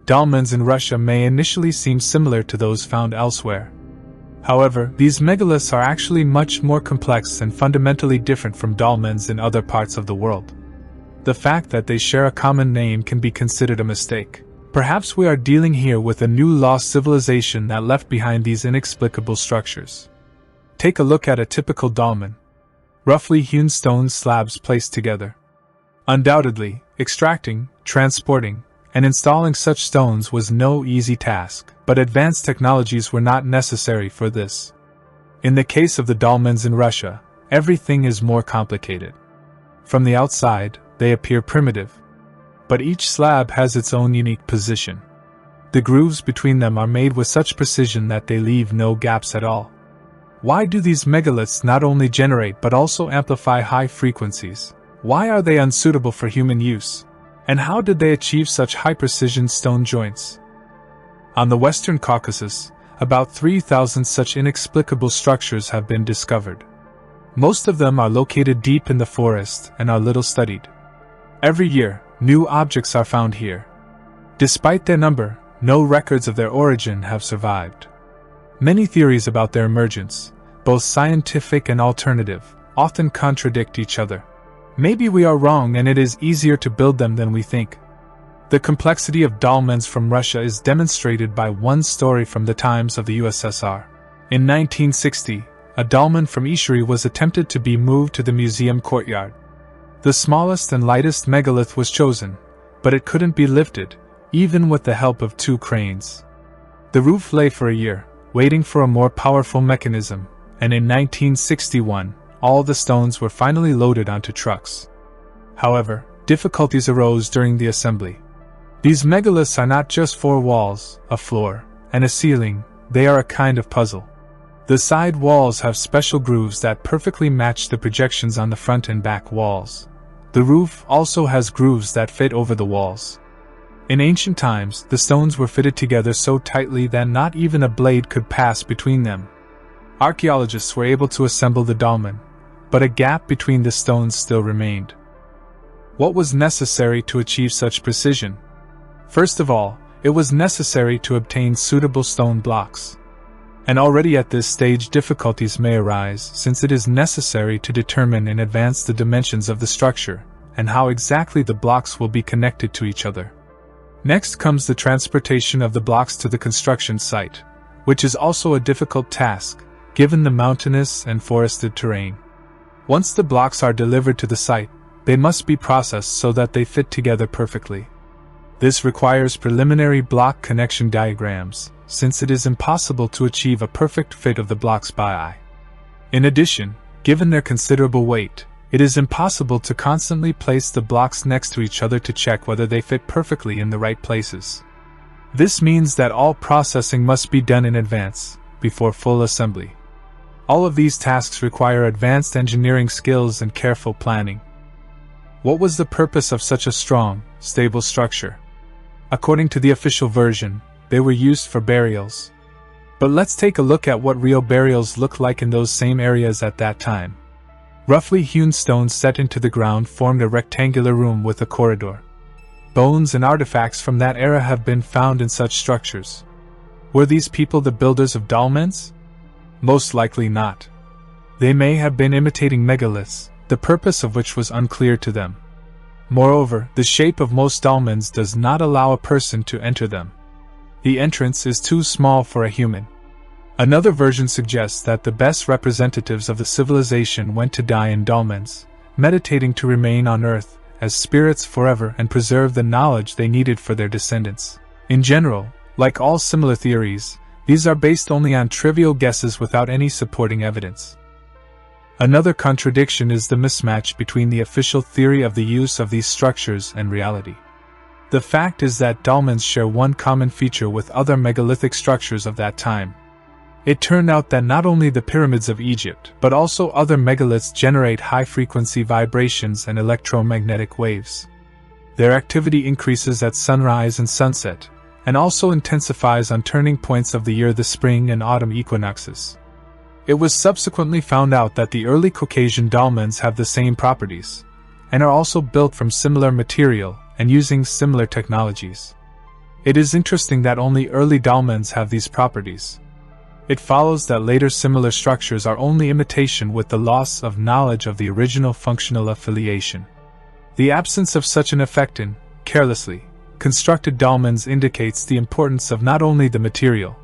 dolmens in Russia may initially seem similar to those found elsewhere. However, these megaliths are actually much more complex and fundamentally different from dolmens in other parts of the world. The fact that they share a common name can be considered a mistake. Perhaps we are dealing here with a new lost civilization that left behind these inexplicable structures. Take a look at a typical dolman. Roughly hewn stone slabs placed together. Undoubtedly, extracting, transporting, and installing such stones was no easy task, but advanced technologies were not necessary for this. In the case of the dolmens in Russia, everything is more complicated. From the outside, they appear primitive. But each slab has its own unique position. The grooves between them are made with such precision that they leave no gaps at all. Why do these megaliths not only generate but also amplify high frequencies? Why are they unsuitable for human use? And how did they achieve such high-precision stone joints? On the Western Caucasus, about 3,000 such inexplicable structures have been discovered. Most of them are located deep in the forest and are little studied. Every year, new objects are found here. Despite their number, no records of their origin have survived. Many theories about their emergence, both scientific and alternative, often contradict each other. Maybe we are wrong and it is easier to build them than we think. The complexity of dolmens from Russia is demonstrated by one story from the times of the USSR. In 1960, a dolman from Ishuri was attempted to be moved to the museum courtyard. The smallest and lightest megalith was chosen, but it couldn't be lifted, even with the help of 2 cranes. The roof lay for a year, waiting for a more powerful mechanism, and in 1961, all the stones were finally loaded onto trucks. However, difficulties arose during the assembly. These megaliths are not just 4 walls, a floor, and a ceiling, they are a kind of puzzle. The side walls have special grooves that perfectly match the projections on the front and back walls. The roof also has grooves that fit over the walls. In ancient times, the stones were fitted together so tightly that not even a blade could pass between them. Archaeologists were able to assemble the dolmen, but a gap between the stones still remained. What was necessary to achieve such precision? First of all, it was necessary to obtain suitable stone blocks. And already at this stage difficulties may arise, since it is necessary to determine in advance the dimensions of the structure, and how exactly the blocks will be connected to each other. Next comes the transportation of the blocks to the construction site, which is also a difficult task, given the mountainous and forested terrain. Once the blocks are delivered to the site, they must be processed so that they fit together perfectly. This requires preliminary block connection diagrams, since it is impossible to achieve a perfect fit of the blocks by eye. In addition, given their considerable weight, it is impossible to constantly place the blocks next to each other to check whether they fit perfectly in the right places. This means that all processing must be done in advance, before full assembly. All of these tasks require advanced engineering skills and careful planning. What was the purpose of such a strong, stable structure? According to the official version, they were used for burials. But let's take a look at what real burials looked like in those same areas at that time. Roughly hewn stones set into the ground formed a rectangular room with a corridor. Bones and artifacts from that era have been found in such structures. Were these people the builders of dolmens? Most likely not. They may have been imitating megaliths, the purpose of which was unclear to them. Moreover, the shape of most dolmens does not allow a person to enter them. The entrance is too small for a human. Another version suggests that the best representatives of the civilization went to die in dolmens, meditating to remain on earth as spirits forever and preserve the knowledge they needed for their descendants. In general, like all similar theories, these are based only on trivial guesses without any supporting evidence. Another contradiction is the mismatch between the official theory of the use of these structures and reality. The fact is that dolmens share one common feature with other megalithic structures of that time. It turned out that not only the pyramids of Egypt, but also other megaliths generate high-frequency vibrations and electromagnetic waves. Their activity increases at sunrise and sunset, and also intensifies on turning points of the year, the spring and autumn equinoxes. It was subsequently found out that the early Caucasian dolmens have the same properties, and are also built from similar material and using similar technologies. It is interesting that only early dolmens have these properties. It follows that later similar structures are only imitation with the loss of knowledge of the original functional affiliation. The absence of such an effect in, carelessly, constructed dolmens indicates the importance of not only the material,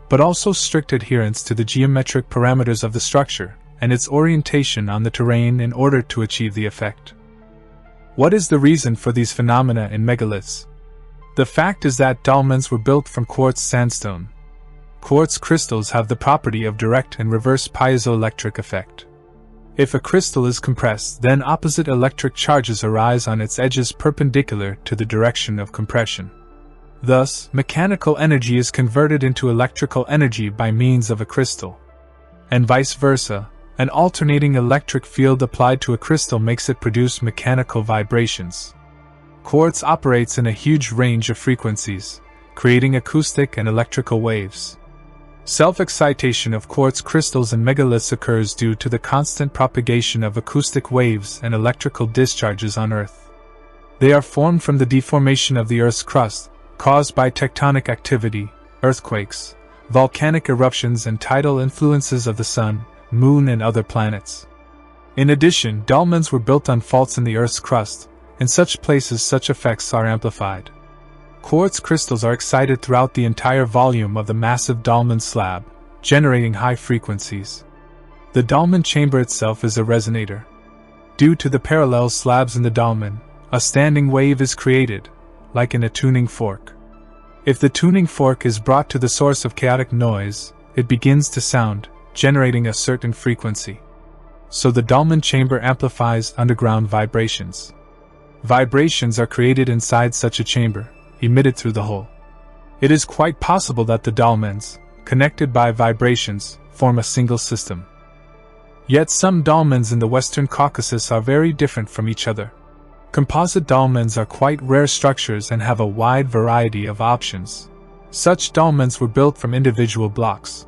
but also strict adherence to the geometric parameters of the structure and its orientation on the terrain in order to achieve the effect. What is the reason for these phenomena in megaliths? The fact is that dolmens were built from quartz sandstone. Quartz crystals have the property of direct and reverse piezoelectric effect. If a crystal is compressed, then opposite electric charges arise on its edges perpendicular to the direction of compression. Thus, mechanical energy is converted into electrical energy by means of a crystal. And vice versa, an alternating electric field applied to a crystal makes it produce mechanical vibrations. Quartz operates in a huge range of frequencies, creating acoustic and electrical waves. Self-excitation of quartz crystals in megaliths occurs due to the constant propagation of acoustic waves and electrical discharges on Earth. They are formed from the deformation of the Earth's crust, caused by tectonic activity, earthquakes, volcanic eruptions and tidal influences of the Sun, Moon and other planets. In addition, dolmens were built on faults in the Earth's crust. In such places such effects are amplified. Quartz crystals are excited throughout the entire volume of the massive dolmen slab, generating high frequencies. The dolmen chamber itself is a resonator. Due to the parallel slabs in the dolmen, a standing wave is created, like in a tuning fork. If the tuning fork is brought to the source of chaotic noise, it begins to sound, generating a certain frequency. So the dolmen chamber amplifies underground vibrations. Vibrations are created inside such a chamber, emitted through the hole. It is quite possible that the dolmens, connected by vibrations, form a single system. Yet some dolmens in the Western Caucasus are very different from each other. Composite dolmens are quite rare structures and have a wide variety of options. Such dolmens were built from individual blocks.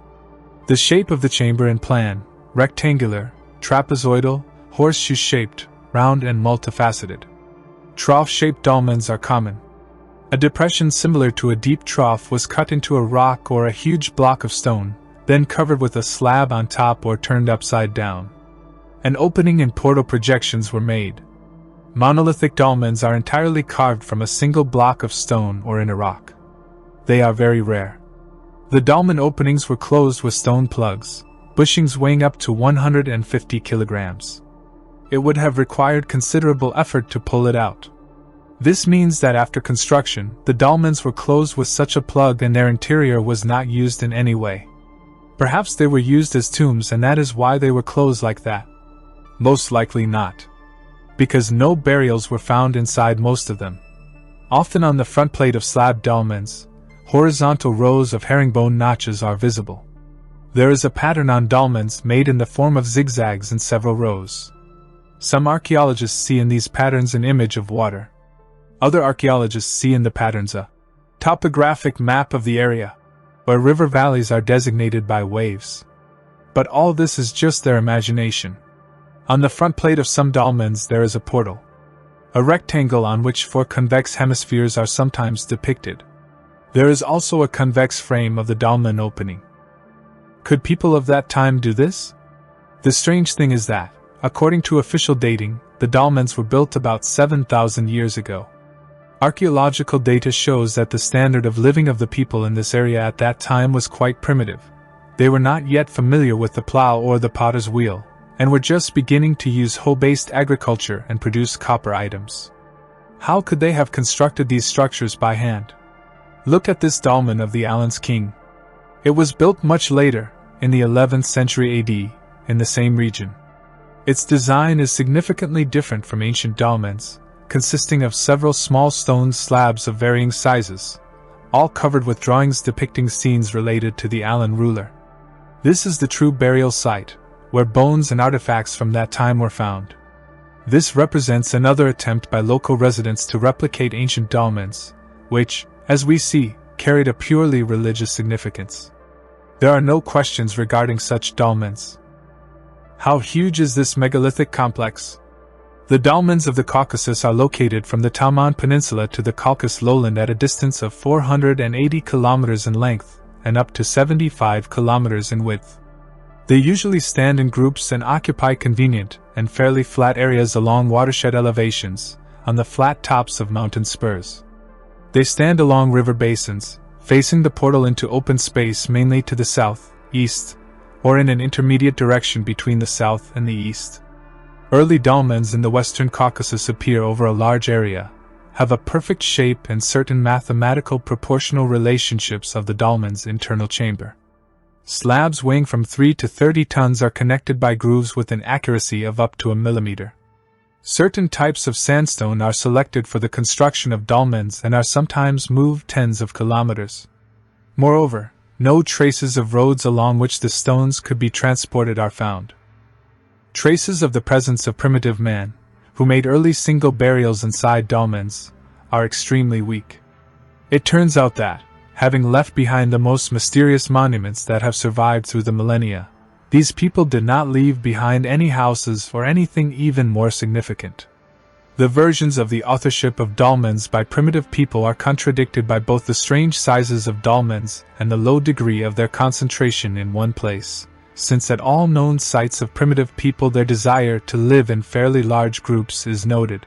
The shape of the chamber and plan, rectangular, trapezoidal, horseshoe-shaped, round and multifaceted. Trough-shaped dolmens are common. A depression similar to a deep trough was cut into a rock or a huge block of stone, then covered with a slab on top or turned upside down. An opening and portal projections were made. Monolithic dolmens are entirely carved from a single block of stone or in a rock. They are very rare. The dolmen openings were closed with stone plugs, bushings weighing up to 150 kilograms. It would have required considerable effort to pull it out. This means that after construction, the dolmens were closed with such a plug and their interior was not used in any way. Perhaps they were used as tombs and that is why they were closed like that. Most likely not. Because no burials were found inside most of them. Often on the front plate of slab dolmens, horizontal rows of herringbone notches are visible. There is a pattern on dolmens made in the form of zigzags in several rows. Some archaeologists see in these patterns an image of water. Other archaeologists see in the patterns a topographic map of the area, where river valleys are designated by waves. But all this is just their imagination. On the front plate of some dolmens there is a portal. A rectangle on which 4 convex hemispheres are sometimes depicted. There is also a convex frame of the dolmen opening. Could people of that time do this? The strange thing is that, according to official dating, the dolmens were built about 7,000 years ago. Archaeological data shows that the standard of living of the people in this area at that time was quite primitive. They were not yet familiar with the plow or the potter's wheel, and were just beginning to use hoe-based agriculture and produce copper items. How could they have constructed these structures by hand? Look at this dolmen of the Alans king. It was built much later, in the 11th century AD, in the same region. Its design is significantly different from ancient dolmens, consisting of several small stone slabs of varying sizes, all covered with drawings depicting scenes related to the Alan ruler. This is the true burial site, where bones and artifacts from that time were found. This represents another attempt by local residents to replicate ancient dolmens, which, as we see, carried a purely religious significance. There are no questions regarding such dolmens. How huge is this megalithic complex? The dolmens of the Caucasus are located from the Taman Peninsula to the Caucasus lowland at a distance of 480 kilometers in length and up to 75 kilometers in width. They usually stand in groups and occupy convenient and fairly flat areas along watershed elevations, on the flat tops of mountain spurs. They stand along river basins, facing the portal into open space mainly to the south, east, or in an intermediate direction between the south and the east. Early dolmens in the Western Caucasus appear over a large area, have a perfect shape and certain mathematical proportional relationships of the dolmen's internal chamber. Slabs weighing from 3 to 30 tons are connected by grooves with an accuracy of up to a millimeter. Certain types of sandstone are selected for the construction of dolmens and are sometimes moved tens of kilometers. Moreover, no traces of roads along which the stones could be transported are found. Traces of the presence of primitive man, who made early single burials inside dolmens, are extremely weak. It turns out that, having left behind the most mysterious monuments that have survived through the millennia, these people did not leave behind any houses or anything even more significant. The versions of the authorship of dolmens by primitive people are contradicted by both the strange sizes of dolmens and the low degree of their concentration in one place, since at all known sites of primitive people their desire to live in fairly large groups is noted.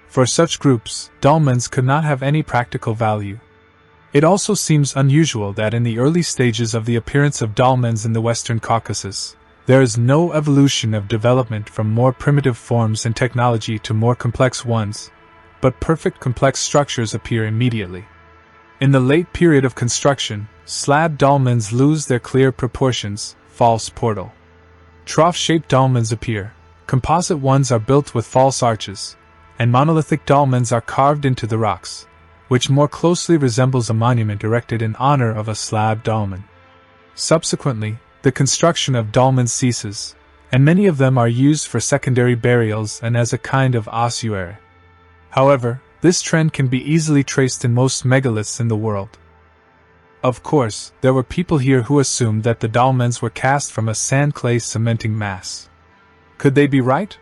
For such groups, dolmens could not have any practical value. It also seems unusual that in the early stages of the appearance of dolmens in the Western Caucasus, there is no evolution of development from more primitive forms and technology to more complex ones, but perfect complex structures appear immediately. In the late period of construction, slab dolmens lose their clear proportions, false portal. Trough-shaped dolmens appear, composite ones are built with false arches, and monolithic dolmens are carved into the rocks, which more closely resembles a monument erected in honor of a slab dolmen. Subsequently, the construction of dolmens ceases, and many of them are used for secondary burials and as a kind of ossuary. However, this trend can be easily traced in most megaliths in the world. Of course, there were people here who assumed that the dolmens were cast from a sand-clay cementing mass. Could they be right?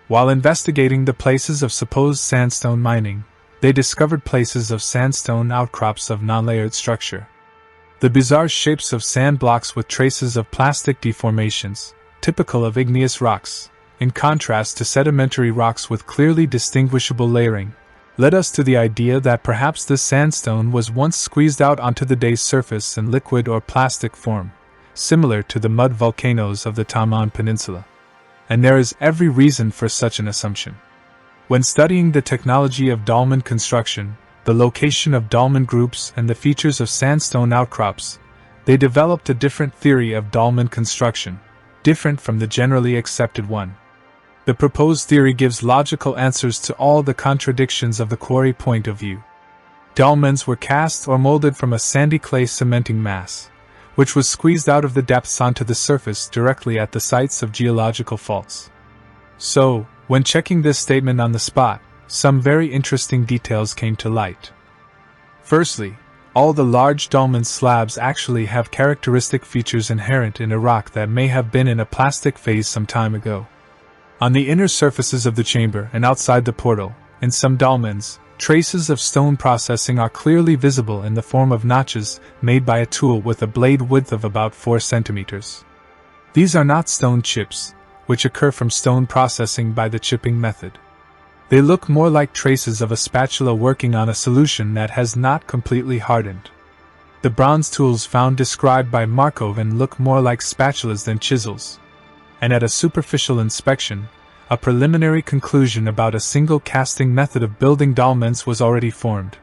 While investigating the places of supposed sandstone mining, they discovered places of sandstone outcrops of non-layered structure. The bizarre shapes of sand blocks with traces of plastic deformations, typical of igneous rocks, in contrast to sedimentary rocks with clearly distinguishable layering, led us to the idea that perhaps this sandstone was once squeezed out onto the day's surface in liquid or plastic form, similar to the mud volcanoes of the Taman Peninsula. And there is every reason for such an assumption. When studying the technology of dolmen construction, the location of dolmen groups and the features of sandstone outcrops, they developed a different theory of dolmen construction, different from the generally accepted one. The proposed theory gives logical answers to all the contradictions of the quarry point of view. Dolmens were cast or molded from a sandy clay cementing mass, which was squeezed out of the depths onto the surface directly at the sites of geological faults. So, when checking this statement on the spot, some very interesting details came to light. Firstly, all the large dolmen slabs actually have characteristic features inherent in a rock that may have been in a plastic phase some time ago. On the inner surfaces of the chamber and outside the portal, in some dolmens, traces of stone processing are clearly visible in the form of notches made by a tool with a blade width of about 4 centimeters. These are not stone chips, which occur from stone processing by the chipping method. They look more like traces of a spatula working on a solution that has not completely hardened. The bronze tools found described by Markoven look more like spatulas than chisels. And at a superficial inspection, a preliminary conclusion about a single casting method of building dolmens was already formed,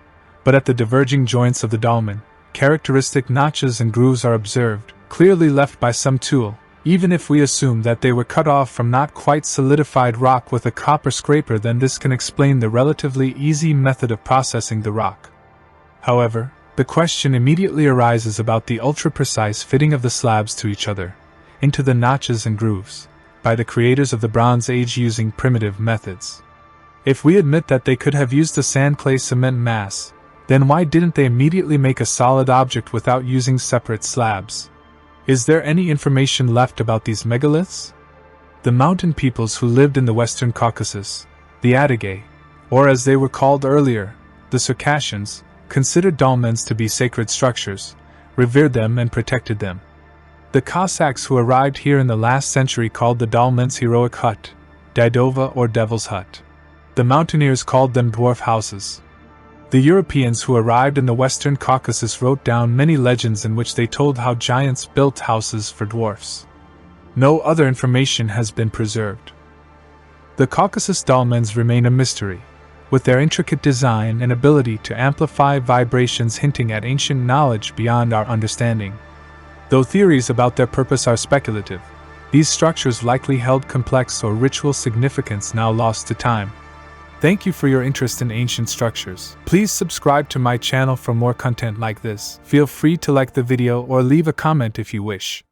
but at the diverging joints of the dolmen, characteristic notches and grooves are observed, clearly left by some tool, even if we assume that they were cut off from not quite solidified rock with a copper scraper. Then this can explain the relatively easy method of processing the rock. However, the question immediately arises about the ultra-precise fitting of the slabs to each other, into the notches and grooves, by the creators of the Bronze Age using primitive methods. If we admit that they could have used a sand-clay cement mass, then why didn't they immediately make a solid object without using separate slabs? Is there any information left about these megaliths? The mountain peoples who lived in the Western Caucasus, The Adyghe, or as they were called earlier, the Circassians, considered dolmens to be sacred structures, revered them and protected them. The Cossacks who arrived here in the last century called the dolmens heroic hut, Didova or devil's hut. The mountaineers called them dwarf houses. The Europeans who arrived in the Western Caucasus wrote down many legends in which they told how giants built houses for dwarfs. No other information has been preserved. The Caucasus dolmens remain a mystery, with their intricate design and ability to amplify vibrations hinting at ancient knowledge beyond our understanding. Though theories about their purpose are speculative, these structures likely held complex or ritual significance now lost to time. Thank you for your interest in ancient structures. Please subscribe to my channel for more content like this. Feel free to like the video or leave a comment if you wish.